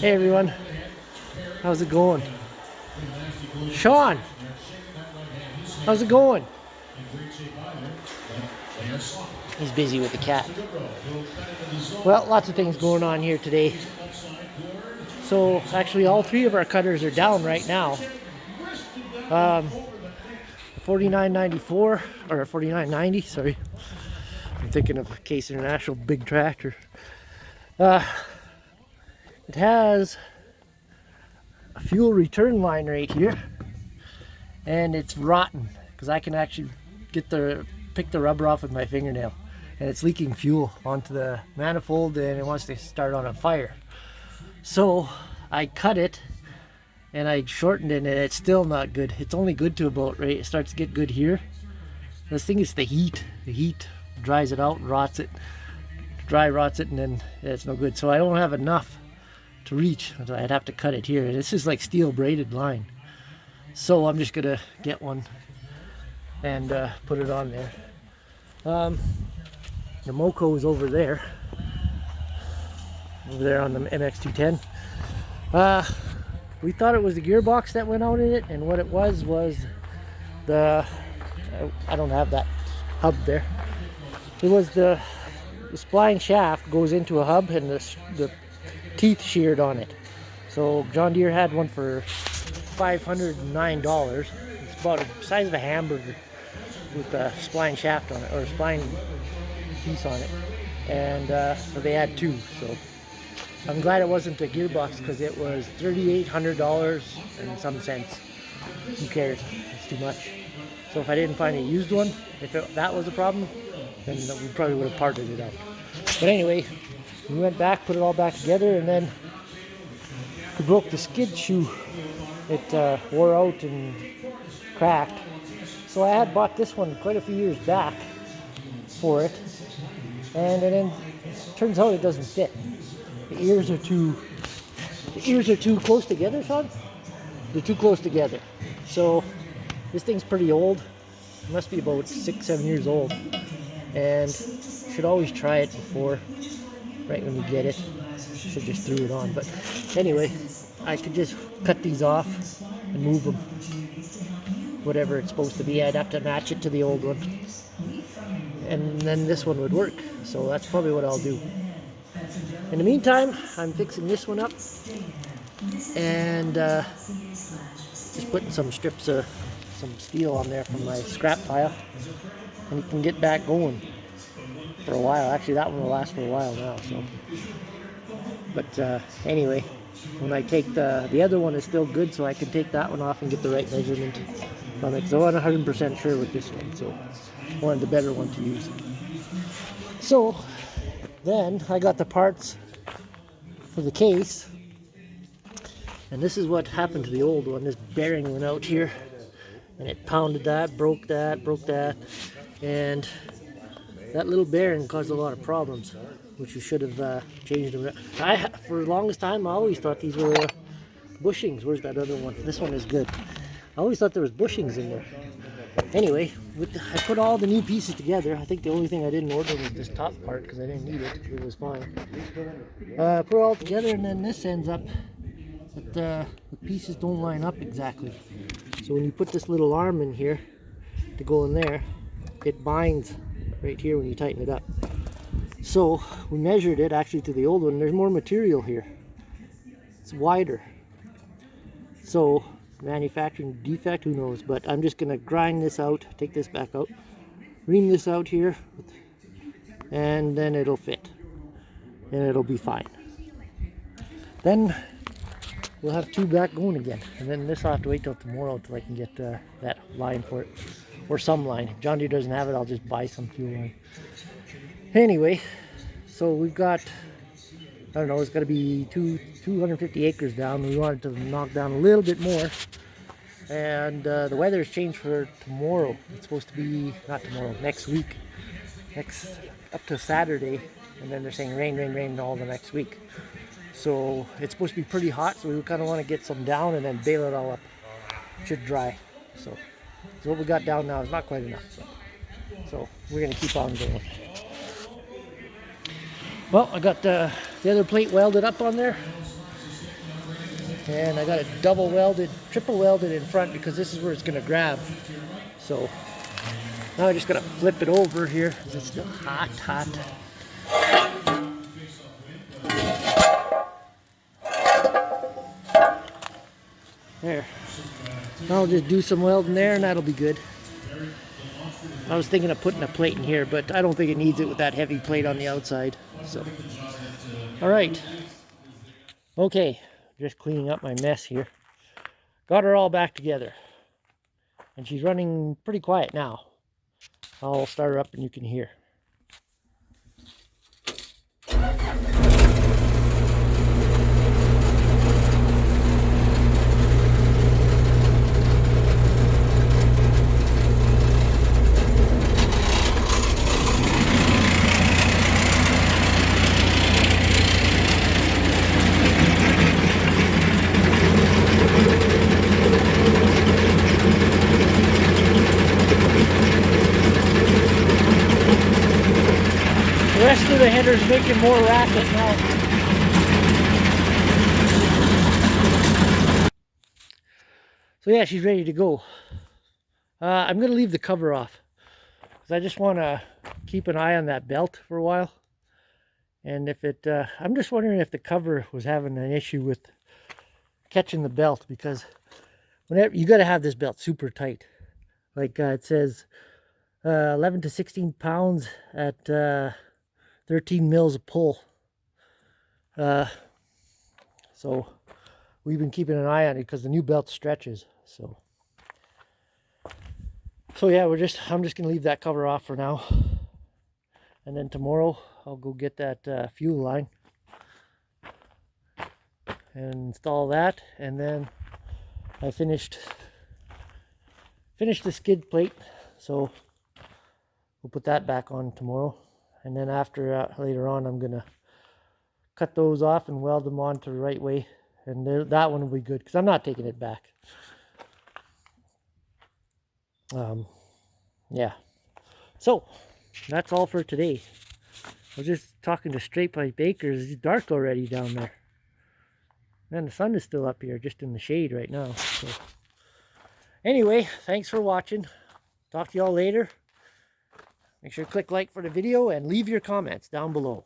Hey everyone, how's it going? Sean, how's it going? He's busy with the cat. Well, lots of things going on here today. So actually all three of our cutters are down right now. 4994 or 4990, sorry. I'm thinking of Case International big tractor. It has a fuel return line right here, and it's rotten because I can actually pick the rubber off with my fingernail, and it's leaking fuel onto the manifold and it wants to start on a fire. So I cut it and I shortened it, and it's still not good. It's only good to about right. It starts to get good here. This thing is the heat. The heat dries it out, rots it, dry rots it, and then it's no good. So I don't have enough to reach. So I'd have to cut it here. This is like steel braided line. So I'm just gonna get one and put it on there. The Moco is over there on the MX210. We thought it was the gearbox that went out in it, and what it was the, I don't have that hub there. It was the spline shaft goes into a hub, and the teeth sheared on it. So John Deere had one for $509. It's about the size of a hamburger with a spline shaft on it, or a spline piece on it. And so they had two. So I'm glad it wasn't a gearbox, because it was $3,800 and some cents. Who cares? It's too much. So if I didn't find a used one, that was a problem, then we probably would have parted it out. But anyway, we went back, put it all back together, and then we broke the skid shoe. It wore out and cracked. So I had bought this one quite a few years back for it, and then it turns out it doesn't fit. The ears are too close together, Sean. They're too close together. So this thing's pretty old. It must be about 6-7 years old, and should always try it before, right when you get it. Should just threw it on. But anyway, I could just cut these off and move them whatever it's supposed to be. I'd have to match it to the old one, and then this one would work. So that's probably what I'll do. In the meantime, I'm fixing this one up and just putting some strips of some steel on there from my scrap pile, and you can get back going for a while. Actually, that one will last for a while now. So, but anyway, when I take the other one is still good, so I can take that one off and get the right measurement from it. So I'm not 100% sure with this one, so I wanted the better one to use. So then I got the parts for the case, and this is what happened to the old one. This bearing went out here, and it pounded that, broke that, and that little bearing caused a lot of problems, which you should have changed them. For the longest time, I always thought these were bushings. Where's that other one? This one is good. I always thought there was bushings in there. Anyway, I put all the new pieces together. I think the only thing I didn't order was this top part, because I didn't need it. It was fine. Put it all together, and then this ends up that the pieces don't line up exactly. So when you put this little arm in here to go in there, it binds right here when you tighten it up. So we measured it actually to the old one. There's more material here. It's wider. So manufacturing defect, who knows, but I'm just gonna grind this out, take this back out, ream this out here, and then it'll fit, and it'll be fine. Then we'll have two back going again, and then this I'll have to wait till tomorrow till I can get that line for it, or some line. If John Deere doesn't have it, I'll just buy some fuel line. Anyway, so we've got, I don't know, it's got to be 250 acres down. We wanted to knock down a little bit more, and the weather has changed for tomorrow. It's supposed to be, not tomorrow, next week, up to Saturday, and then they're saying rain all the next week. So it's supposed to be pretty hot, so we kind of want to get some down and then bale it all up. It should dry. So what we got down now is not quite enough. So we're going to keep on going. Well, I got the other plate welded up on there. and I got it double welded, triple welded in front because this is where it's going to grab. So now I just got to flip it over here because it's still hot. There. I'll just do some welding there and that'll be good. I was thinking of putting a plate in here, but I don't think it needs it with that heavy plate on the outside. So, all right. Okay, just cleaning up my mess here. Got her all back together. And she's running pretty quiet now. I'll start her up and you can hear. The rest of the header's making more racket now. So yeah, she's ready to go. I'm going to leave the cover off because I just want to keep an eye on that belt for a while. And if it, I'm just wondering if the cover was having an issue with catching the belt, because whenever you got to have this belt super tight. Like it says 11 to 16 pounds at 13 mils a pull. So we've been keeping an eye on it because the new belt stretches. So yeah, I'm just gonna leave that cover off for now, and then tomorrow I'll go get that fuel line and install that, and then I finished the skid plate, so we'll put that back on tomorrow. And then after later on, I'm gonna cut those off and weld them onto the right way, and that one will be good because I'm not taking it back. Yeah, so that's all for today. I was just talking to Straight Pipe Bakers. It's dark already down there, and the sun is still up here just in the shade right now. So anyway, thanks for watching. Talk to y'all later. Make sure to click like for the video and leave your comments down below.